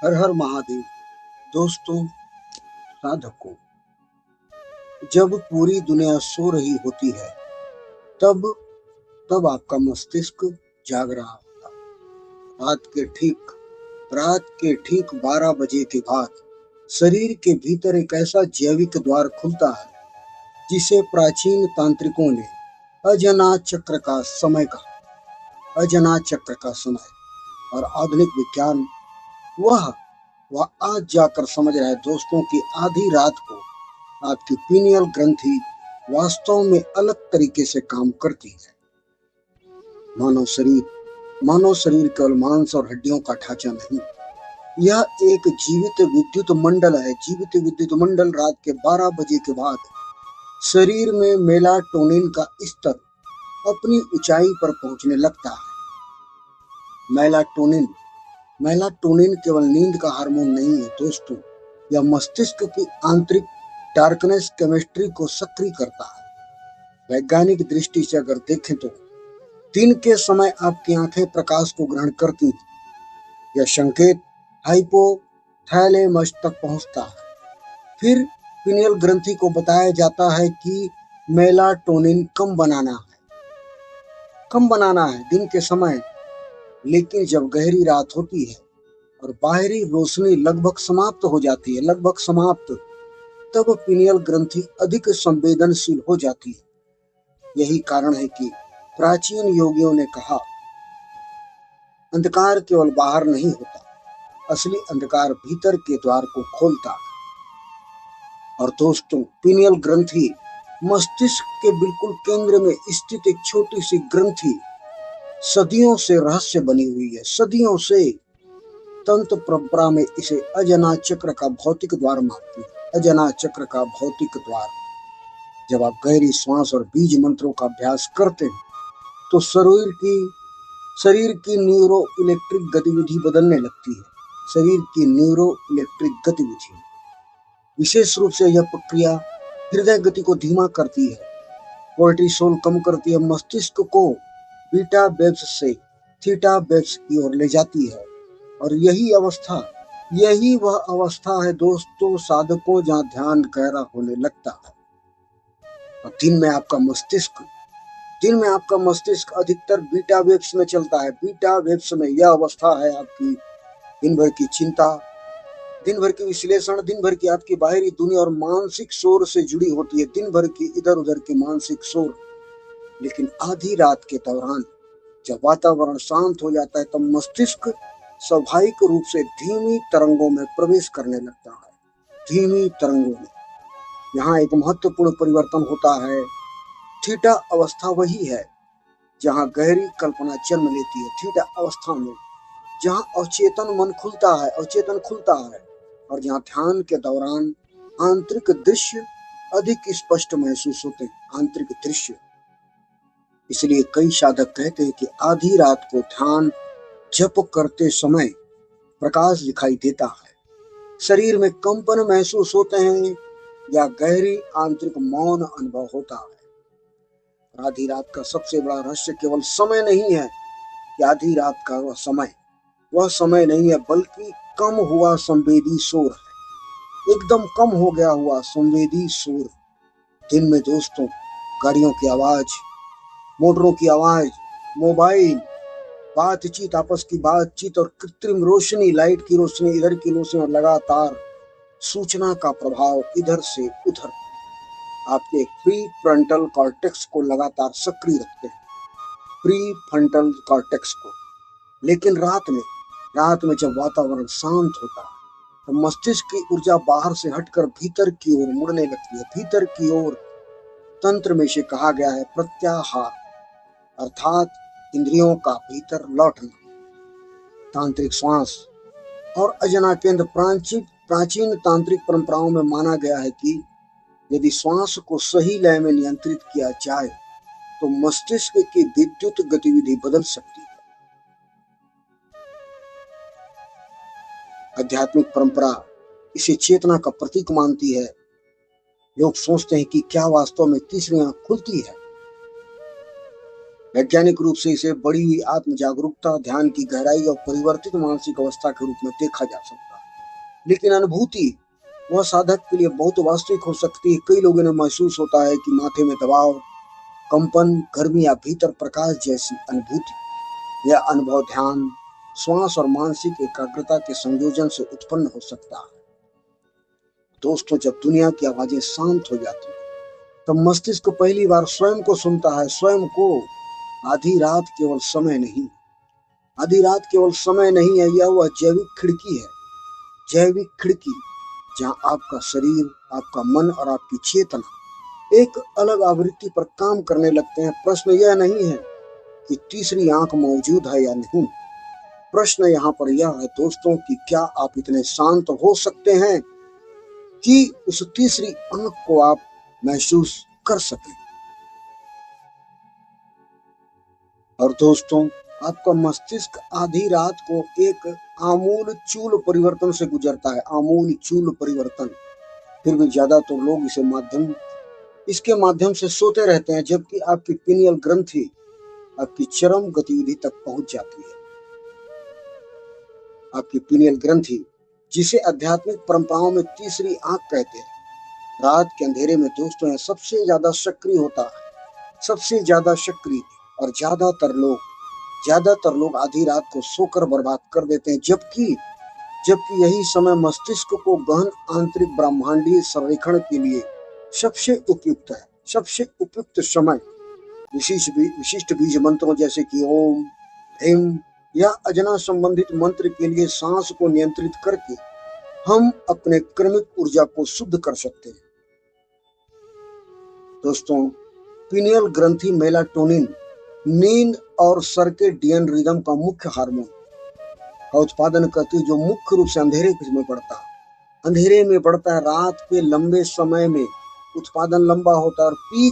हर हर महादेव। दोस्तों, साधकों, जब पूरी दुनिया सो रही होती है तब तब आपका मस्तिष्क जाग रहा होता है। रात के ठीक 12 बजे के बाद शरीर के भीतर एक ऐसा जैविक द्वार खुलता है जिसे प्राचीन तांत्रिकों ने अजनात चक्र का समय कहा। अजनात चक्र का समय और आधुनिक विज्ञान वह वह आज जाकर समझ रहा है दोस्तों की आधी रात को आपकी पीनियल ग्रंथि वास्तव में अलग तरीके से काम करती है। मानव शरीर केवल मांस और हड्डियों का ढांचा नहीं, यह एक जीवित विद्युत मंडल है। जीवित विद्युत मंडल। रात के 12 बजे के बाद शरीर में मेलाटोनिन का स्तर अपनी ऊंचाई पर पहुंचने लगता है। मेलाटोनिन केवल नींद का हार्मोन नहीं है दोस्तों, यह मस्तिष्क की आंतरिक डार्कनेस केमिस्ट्री को सक्रिय करता है। वैज्ञानिक दृष्टि से अगर देखें तो दिन के समय आपकी आंखें प्रकाश को ग्रहण करती हैं। यह संकेत हाइपोथैलेमस तक पहुंचता है। फिर पिनियल ग्रंथि को बताया जाता है कि मेलाटोनिन कम बनाना है दिन के समय। लेकिन जब गहरी रात होती है और बाहरी रोशनी लगभग समाप्त हो जाती है, तब पिनियल ग्रंथि अधिक संवेदनशील हो जाती है। यही कारण है कि प्राचीन योगियों ने कहा, अंधकार केवल बाहर नहीं होता, असली अंधकार भीतर के द्वार को खोलता है। और दोस्तों, पिनियल ग्रंथि मस्तिष्क के बिल्कुल केंद्र में स्थित एक छोटी सी ग्रंथि सदियों से रहस्य बनी हुई है। सदियों से तंत्र परंपरा में इसे अजनात चक्र का भौतिक द्वार मानती है। अजनात चक्र का भौतिक द्वार। जब आप गहरी श्वास और बीज मंत्रों का अभ्यास करते हैं तो शरीर की न्यूरो इलेक्ट्रिक गतिविधि बदलने लगती है। शरीर की न्यूरो इलेक्ट्रिक गतिविधि, विशेष रूप से यह प्रक्रिया हृदय गति को धीमा करती है, कोर्टिसोल कम करती है, मस्तिष्क को बीटा वेव्स से थीटा वेव्स की ओर ले जाती है। और यही वह अवस्था है दोस्तों साधकों, जहां ध्यान गहरा होने लगता है। और दिन में आपका मस्तिष्क अधिकतर बीटा वेव्स में चलता है। बीटा वेव्स में यह अवस्था है आपकी दिन भर की चिंता, दिन भर की विश्लेषण, दिन भर की आपकी बाहरी दुनिया और मानसिक शोर से जुड़ी होती है। दिन भर की इधर उधर की मानसिक शोर। लेकिन आधी रात के दौरान जब वातावरण शांत हो जाता है तब मस्तिष्क स्वाभाविक रूप से धीमी तरंगों में प्रवेश करने लगता है। धीमी तरंगों में यहाँ एक महत्वपूर्ण परिवर्तन होता है। थीटा अवस्था वही है जहाँ गहरी कल्पना जन्म लेती है। थीटा अवस्था में जहाँ अवचेतन मन खुलता है और जहाँ ध्यान के दौरान आंतरिक दृश्य अधिक स्पष्ट महसूस होते हैं। आंतरिक दृश्य। इसलिए कई साधक कहते हैं कि आधी रात को ध्यान जप करते समय प्रकाश दिखाई देता है, शरीर में कंपन महसूस होते हैं या गहरी आंतरिक मौन अनुभव होता है। आधी रात का सबसे बड़ा रहस्य केवल समय नहीं है कि आधी रात का वह समय नहीं है, बल्कि कम हुआ संवेदी शोर है। एकदम कम हो गया हुआ संवेदी शोर। दिन में दोस्तों गाड़ियों की आवाज, मोटरों की आवाज, मोबाइल बातचीत, आपस की बातचीत और कृत्रिम रोशनी, लाइट की रोशनी, इधर की रोशनी और लगातार सूचना का प्रभाव इधर से उधर आपके प्री फ्रंटल कॉर्टेक्स को लगातार सक्रिय रखते हैं। प्री फ्रंटल कॉर्टेक्स को। लेकिन रात में जब वातावरण शांत होता है तो मस्तिष्क की ऊर्जा बाहर से हटकर भीतर की ओर मुड़ने लगती है। भीतर की ओर। तंत्र में से कहा गया है प्रत्याहार, अर्थात इंद्रियों का भीतर लौटना। तांत्रिक श्वास और अजना केंद्र। प्राचीन तांत्रिक परंपराओं में माना गया है कि यदि श्वास को सही लय में नियंत्रित किया जाए तो मस्तिष्क की विद्युत गतिविधि बदल सकती है। आध्यात्मिक परंपरा इसे चेतना का प्रतीक मानती है। लोग सोचते हैं कि क्या वास्तव में तीसरी आंख खुलती है? वैज्ञानिक रूप से इसे बढ़ी हुई आत्म जागरूकता, ध्यान की गहराई और परिवर्तित मानसिक अवस्था के रूप में देखा जा सकता है। लेकिन अनुभूति वह साधक के लिए बहुत वास्तविक हो सकती है। कई लोगों ने महसूस होता है कि माथे में दबाव, कंपन, गर्मी या भीतर प्रकाश जैसी अनुभूति। यह अनुभव ध्यान, श्वास और मानसिक एकाग्रता के संयोजन से उत्पन्न हो सकता है। दोस्तों, जब दुनिया की आवाजें शांत हो जाती है तब मस्तिष्क पहली बार स्वयं को सुनता है, स्वयं को। आधी रात केवल समय नहीं, आधी रात केवल समय नहीं है, यह वह जैविक खिड़की है, जैविक खिड़की, जहां आपका शरीर, आपका मन और आपकी चेतना एक अलग आवृत्ति पर काम करने लगते हैं। प्रश्न यह नहीं है कि तीसरी आंख मौजूद है या नहीं, प्रश्न यहाँ पर यह है दोस्तों कि क्या आप इतने शांत हो सकते हैं कि उस तीसरी आंख को आप महसूस कर सकें। और दोस्तों, आपका मस्तिष्क आधी रात को एक आमूल चूल परिवर्तन से गुजरता है, आमूल चूल परिवर्तन। फिर भी ज्यादातर लोग इसके माध्यम से सोते रहते हैं, जबकि आपकी पिनियल ग्रंथि आपकी चरम गतिविधि तक पहुंच जाती है। आपकी पिनियल ग्रंथि, जिसे आध्यात्मिक परंपराओं में तीसरी आंख कहते हैं, रात के अंधेरे में दोस्तों यह सबसे ज्यादा सक्रिय होता है, सबसे ज्यादा सक्रिय। और ज्यादातर लोग आधी रात को सोकर बर्बाद कर देते हैं, जबकि यही समय मस्तिष्क को गहन आंतरिक ब्रह्मांडीय संरेखण के लिए सबसे उपयुक्त है, सबसे उपयुक्त समय। विशिष्ट बीज मंत्रों जैसे कि ओम, ह्रीम या अजना संबंधित मंत्र के लिए सांस को नियंत्रित करके हम अपने क्रमिक ऊर्जा को शुद्ध कर सकते हैं। दोस्तों, पिनियल ग्रंथि मेलाटोनिन, नींद और सर्केडियन रिदम का मुख्य हार्मोन का उत्पादन करती है, जो मुख्य रूप से अंधेरे में बढ़ता है। रात के लंबे समय में उत्पादन लंबा होता है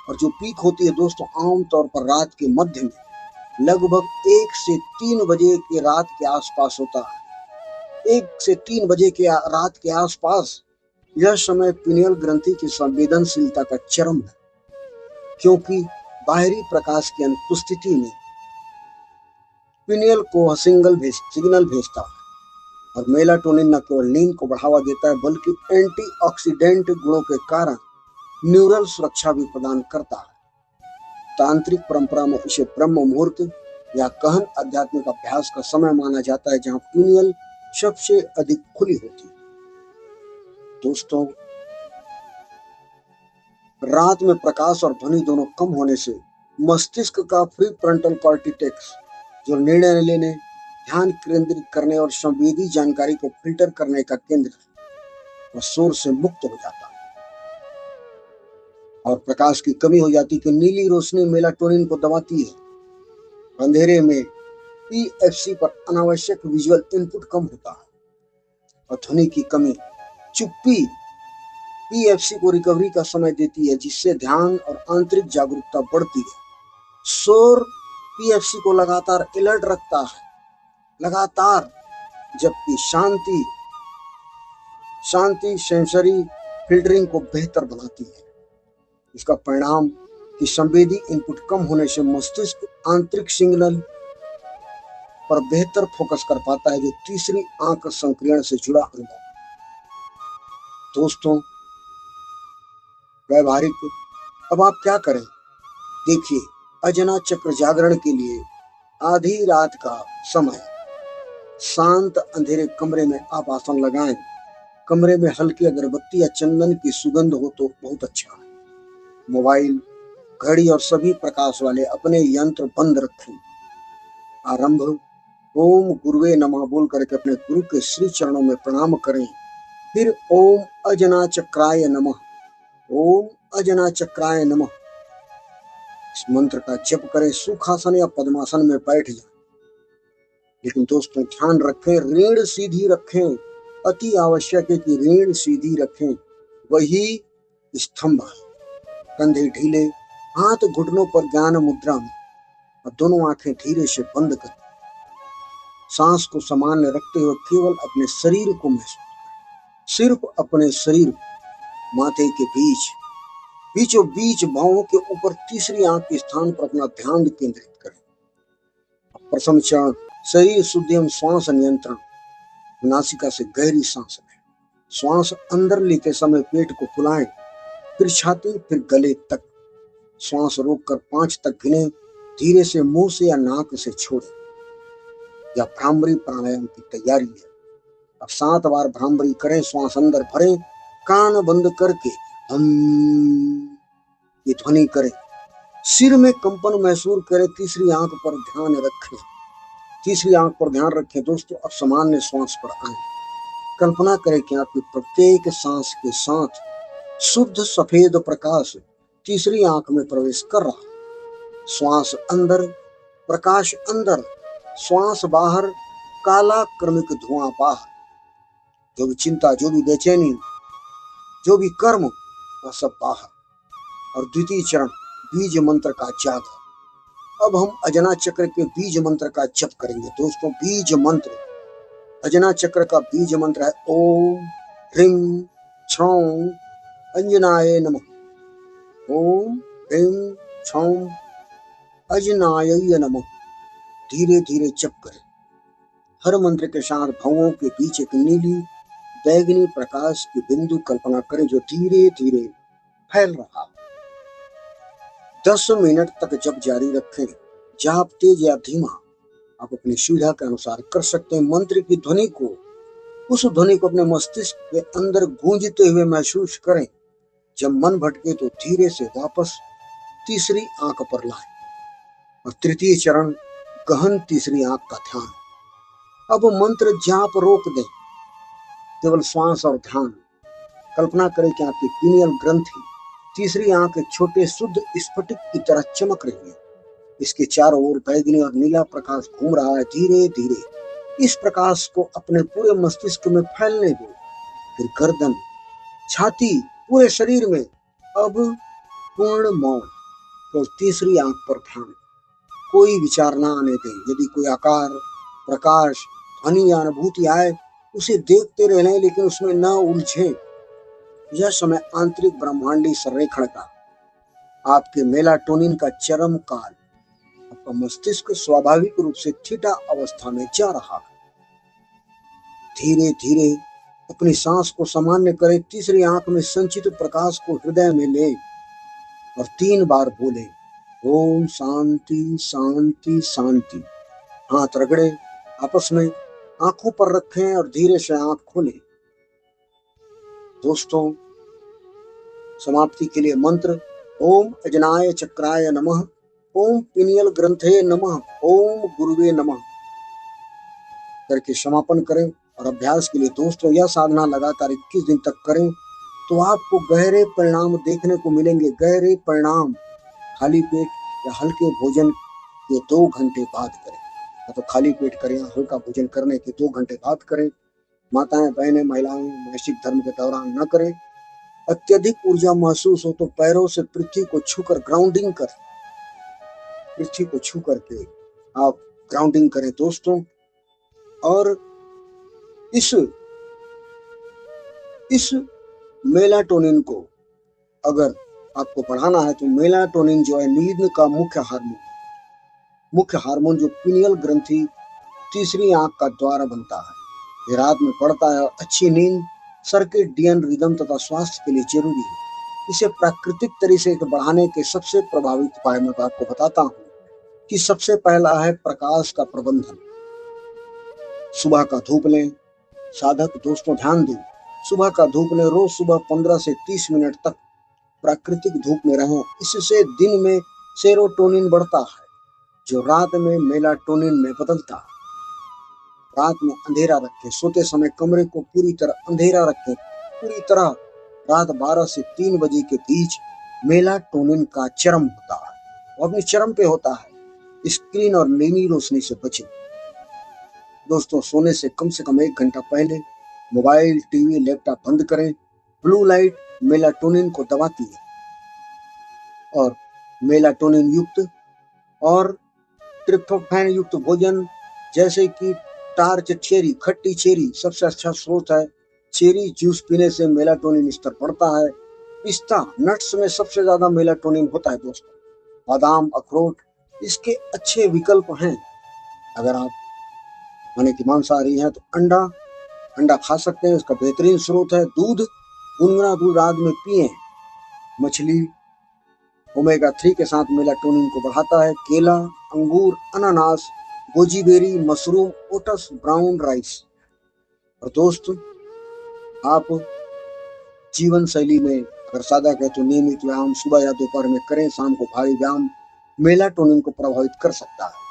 और जो पीक होती है दोस्तों आमतौर पर रात के मध्य में लगभग 1 से 3 बजे के रात के आसपास होता है। 1 से 3 बजे के रात के आसपास यह समय पिनियल ग्रंथि की संवेदनशीलता का चरम है, क्योंकि बाहरी प्रकाश की अनुपस्थिति में पिनियल को सिग्नल भेजता है। और मेलाटोनिन न केवल नींद को बढ़ावा देता है, बल्कि एंटीऑक्सीडेंट गुणों के कारण न्यूरल सुरक्षा भी प्रदान करता है। तांत्रिक परंपरा में इसे ब्रह्म मुहूर्त या गहन आध्यात्मिक अभ्यास का समय माना जाता है, जहां पिनियल सबसे अधिक खुली होती है। दोस्तों, रात में प्रकाश और ध्वनि दोनों कम होने से मस्तिष्क का प्री फ्रंटल कॉर्टेक्स, जो निर्णय लेने, ध्यान केंद्रित करने और संवेदी जानकारी को फिल्टर करने का केंद्र है, वह शोर से मुक्त हो जाता है और प्रकाश की कमी हो जाती है कि नीली रोशनी मेलाटोनिन को दबाती है। अंधेरे में पीएफसी पर अनावश्यक विजुअल इनपुट कम होता है और ध्वनि की कमी, चुप्पी पीएफसी को रिकवरी का समय देती है, जिससे ध्यान और आंतरिक जागरूकता बढ़ती है। शोर पीएफसी को लगातार अलर्ट रखता है, जबकि शांति सेंसरी फिल्टरिंग को बेहतर बनाती है। इसका परिणाम कि संवेदी इनपुट कम होने से मस्तिष्क आंतरिक सिग्नल पर बेहतर फोकस कर पाता है, जो तीसरी आंख संक्रियण से जुड़ा अनुभव। दोस्तों, व्यवहारिक, अब आप क्या करें? देखिए, अजना चक्र जागरण के लिए आधी रात का समय, शांत अंधेरे कमरे में आप आसन लगाएं। कमरे में हल्की अगरबत्ती या चंदन की सुगंध हो तो बहुत अच्छा है। मोबाइल, घड़ी और सभी प्रकाश वाले अपने यंत्र बंद रखें। आरंभ ओम गुरुवे नमः बोल करके अपने गुरु के श्री चरणों में प्रणाम करें। फिर ओम अजना चक्राय नमः, ओम अजना चक्राय नमः, इस मंत्र का जप करें। सुखासन या पद्मासन में बैठ जाएं, लेकिन दोस्तों ध्यान रखें, रीढ़ सीधी रखें। अति आवश्यक है कि रीढ़ सीधी रखें, वही स्तंभ है। कंधे ढीले, हाथ घुटनों पर ज्ञान मुद्रा में, और दोनों आंखें धीरे से बंद करें। सांस को सामान्य रखते हुए केवल अपने शरीर को महसूस करें, सिर्फ अपने शरीर को। माथे के बीचों बीच भावों के ऊपर तीसरी आंख के स्थान पर अपना ध्यान केंद्रित करें। प्रथम चरण शरीर शुद्धि एवं श्वास नियंत्रण। नासिका से गहरी सांस लें। श्वास अंदर लेते समय पेट को फुलाएं, फिर छाती, फिर गले तक। श्वास रोककर 5 तक गिने, धीरे से मुंह से या नाक से छोड़ें। यह भ्रामरी प्राणायाम की तैयारी है। अब 7 बार भ्रामरी करें। श्वास अंदर भरें, कान बंद करके हम ये ध्वनि करें। सिर में कंपन महसूस करें। तीसरी आंख पर ध्यान रखें। तीसरी आंख पर ध्यान रखें दोस्तों। अब सामान्य श्वास पर आए। कल्पना करें कि आपकी प्रत्येक सांस के साथ शुद्ध सफेद प्रकाश तीसरी आंख में प्रवेश कर रहा। श्वास अंदर, प्रकाश अंदर, श्वास बाहर, काला क्रमिक धुआं बाहर। जो भी चिंता, जो भी बेचैनी, जो भी कर्म, वह सब बाहर। और द्वितीय चरण बीज मंत्र का जाप। अब हम अजना चक्र के बीज मंत्र का जप करेंगे दोस्तों। बीज मंत्र, अजना चक्र का बीज मंत्र है ओम ह्रीं छ्रौं अंजनाय नमः। ओम ह्रीं छ्रौं अजनाय नमः। धीरे धीरे जप करें। हर मंत्र के साथ भवों के बीच एक नीली बैगनी प्रकाश की बिंदु कल्पना करें जो धीरे धीरे फैल रहा। 10 मिनट तक जप जारी रखें। जाप तेज या धीमा आप अपनी सुविधा के अनुसार कर सकते हैं। मंत्र की ध्वनि को, उस ध्वनि को अपने मस्तिष्क के अंदर गूंजते हुए महसूस करें। जब मन भटके तो धीरे से वापस तीसरी आंख पर लाएं। और तृतीय चरण गहन तीसरी आंख का ध्यान। अब मंत्र जाप रोक दें, केवल श्वास और ध्यान। कल्पना करें कि आपकी पीनियल ग्रंथि तीसरी आंख एक छोटे शुद्ध स्फटिक की तरह चमक रही है। इसके चारों ओर बैगनी और नीला प्रकाश घूम रहा है। धीरे धीरे इस प्रकाश को अपने पूरे मस्तिष्क में फैलने दो। फिर गर्दन, छाती, पूरे शरीर में अब पूर्ण मौन। तो तीसरी आंख पर ध्यान। कोई विचार ना आने दें। यदि कोई आकार, प्रकाश, ध्वनि या अनुभूति आए, उसे देखते रहने, लेकिन उसमें न उलझे। यह समय आंतरिक ब्रह्मांडी संरेखण का, आपके मेलाटोनिन का चरम काल। आपका मस्तिष्क स्वाभाविक रूप से थीटा अवस्था में जा रहा है। धीरे धीरे अपनी सांस को सामान्य करें। तीसरी आंख में संचित प्रकाश को हृदय में लें और 3 बार बोले ओम शांति शांति शांति। हाथ रगड़े आपस में, आंखों पर रखें और धीरे से आंख खोलें। दोस्तों, समाप्ति के लिए मंत्र ओम अजनाय चक्राय नमः, ओम पिनियल ग्रंथे नमः, ओम गुरुवे नमः करके समापन करें। और अभ्यास के लिए दोस्तों, यह साधना लगातार 21 दिन तक करें तो आपको गहरे परिणाम देखने को मिलेंगे। गहरे परिणाम खाली पेट या हल्के भोजन के 2 घंटे बाद करें। या तो खाली पेट करें या हल्का भोजन करने के 2 घंटे बाद करें। माताएं, बहनें, महिलाएं मासिक धर्म के दौरान न करें। अत्यधिक ऊर्जा महसूस हो तो पैरों से पृथ्वी को छूकर ग्राउंडिंग करें। पृथ्वी को छू करके आप ग्राउंडिंग करें दोस्तों। और इस मेलाटोनिन को अगर आपको बढ़ाना है तो मेलाटोनिन जो है नींद का मुख्य हार्मोन जो पीनियल ग्रंथि तीसरी आंख का द्वारा बनता है, ये रात में बढ़ता है। और अच्छी नींद सर्केडियन रिदम तथा स्वास्थ्य के लिए जरूरी है। इसे प्राकृतिक तरीके से बढ़ाने के सबसे प्रभावित उपाय मैं आपको बताता हूँ कि सबसे पहला है प्रकाश का प्रबंधन। सुबह का धूप लें। साधक दोस्तों ध्यान दें, सुबह का धूप लें। रोज सुबह 15 से 30 मिनट तक प्राकृतिक धूप में रहें। इससे दिन में सेरोटोनिन बढ़ता है जो रात में मेलाटोनिन में बदलता है। रात में अंधेरा रखें। सोते समय कमरे को पूरी तरह अंधेरा रखें। पूरी तरह रात 12 से 3 बजे के बीच मेलाटोनिन का चरम होता है, वो अपने चरम पे होता है। स्क्रीन और नीली रोशनी से बचें। दोस्तों, सोने से कम 1 घंटा पहले मोबाइल, टीवी, लैपटॉप बंद करें। ब्लू लाइट मेलाटोनिन को दबाती है और मेलाटोनिन युक्त और ट्रिप्टोफैन युक्त भोजन जैसे कि टार्च चेरी, खट्टी चेरी सबसे अच्छा स्रोत है। चेरी जूस पीने से मेलाटोनिन स्तर बढ़ता है। पिस्ता, नट्स में सबसे ज्यादा मेलाटोनिन होता है दोस्तों। बादाम, अखरोट इसके अच्छे विकल्प हैं। अगर आप माने कि मांसाहारी हैं तो अंडा अंडा खा सकते हैं, उसका बेहतरीन स्रोत है। दूध, गुनगुना दूध रात में पिए। मछली ओमेगा 3 के साथ मेलाटोनिन को बढ़ाता है। केला, अंगूर, अनानास, गोजीबेरी, मशरूम, ओट्स, ब्राउन राइस। और दोस्त, आप जीवन शैली में अगर सादा कहें तो नियमित व्यायाम सुबह या दोपहर में करें, शाम को भारी व्यायाम मेलाटोनिन को प्रभावित कर सकता है।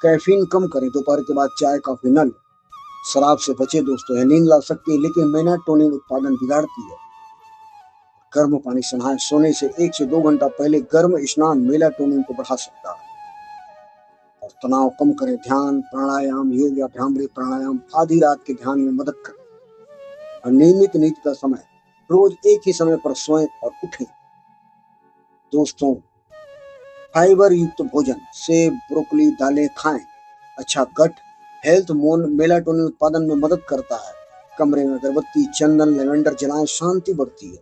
कैफीन कम करें, दोपहर के बाद चाय कॉफी न लें। शराब से बचे दोस्तों, यह नींद ला सकती है लेकिन मेलाटोनिन उत्पादन बिगाड़ती है। गर्म पानी से नहाएं, सोने से 1 से 2 घंटा पहले गर्म स्नान मेलाटोनिन को बढ़ा सकता है। और तनाव कम करें, ध्यान, प्राणायाम, योग या भ्रामरी प्राणायाम आधी रात के ध्यान में मदद करें। और नियमित नींद का समय, रोज एक ही समय पर सोएं और उठें। दोस्तों, फाइबर युक्त भोजन, सेब, ब्रोकली, दालें खाएं। अच्छा गट हेल्थ मेलाटोनिन उत्पादन में मदद करता है। कमरे में अगरबत्ती, चंदन, लेवेंडर जलाएं, शांति बढ़ती है।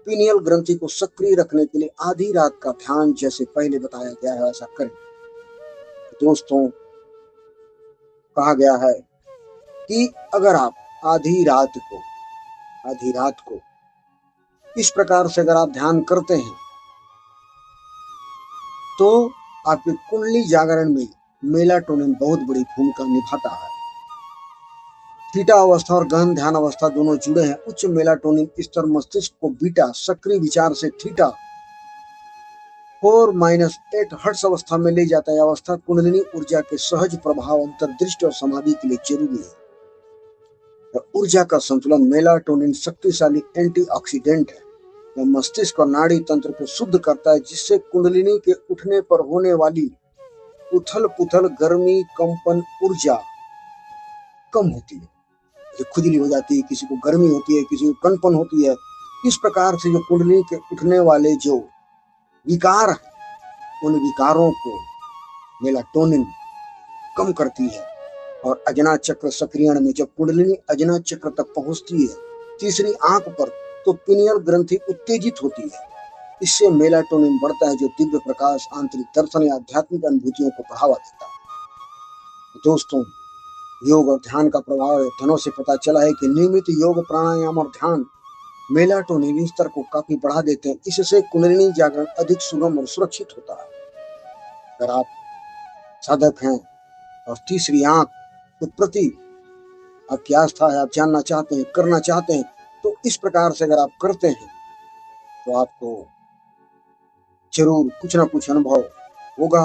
पीनियल ग्रंथि को सक्रिय रखने के लिए आधी रात का ध्यान जैसे पहले बताया गया है ऐसा करें। दोस्तों, कहा गया है कि अगर आप आधी रात को इस प्रकार से अगर आप ध्यान करते हैं तो आपके कुंडली जागरण में मेलाटोनिन बहुत बड़ी भूमिका निभाता है। थीटा अवस्था और गहन ध्यान अवस्था दोनों जुड़े हैं। उच्च मेलाटोनिन स्तर मस्तिष्क को बीटा सक्रिय विचार से थीटा 4-8 हर्ट्ज अवस्था में ले जाता है। अवस्था कुंडलिनी ऊर्जा के सहज प्रभाव, अंतर्दृष्टि और समाधि के लिए जरूरी है। ऊर्जा का संतुलन, मेलाटोनिन शक्तिशाली एंटीऑक्सीडेंट है। यह मस्तिष्क और नाड़ी तंत्र को शुद्ध करता है, जिससे कुंडलिनी के उठने पर होने वाली उथल पुथल, गर्मी, कंपन, ऊर्जा कम होती है। खुजली हो जाती है, किसी को गर्मी होती है, किसी को कंपन होती है। इस प्रकार से जो कुंडलिनी के उठने वाले जो विकार हैं, उन विकारों को मेलाटोनिन कम करती है। और अजना चक्र सक्रियण में जब कुंडलिनी अजना चक्र तक पहुंचती है, तीसरी आंख पर, तो पिनियल ग्रंथि उत्तेजित होती है। इससे मेलाटोनिन बढ़ता है, जो दिव्य प्रकाश, आंतरिक दर्शन या आध्यात्मिक अनुभूतियों को बढ़ावा देता है। दोस्तों, योग और ध्यान का प्रभाव अध्ययनों से पता चला है कि नियमित योग, प्राणायाम और ध्यान मेलाटोनिन स्तर को काफी बढ़ा देते हैं। इससे कुंडलिनी जागरण अधिक सुगम और सुरक्षित होता है। अगर आप साधक हैं और तीसरी आंख के प्रति आपकी आस्था है, आप जानना चाहते हैं, करना चाहते हैं, तो इस प्रकार से अगर आप करते हैं तो आपको जरूर कुछ ना कुछ अनुभव होगा।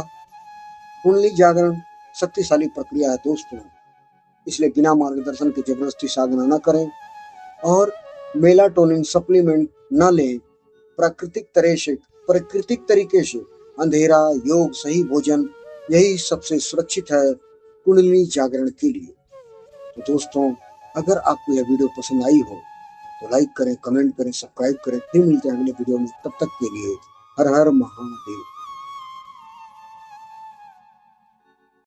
कुंडली जागरण शक्तिशाली प्रक्रिया है दोस्तों, इसलिए बिना मार्गदर्शन के जबरदस्ती साधना न करें और मेलाटोनिन सप्लीमेंट न लें। प्राकृतिक तरीके से अंधेरा, योग, सही भोजन, यही सबसे सुरक्षित है कुंडलिनी जागरण के लिए। तो दोस्तों, अगर आपको यह वीडियो पसंद आई हो तो लाइक करें, कमेंट करें, सब्सक्राइब करें। फिर मिलते हैं अगले वीडियो में, तब तक के लिए हर हर महादेव।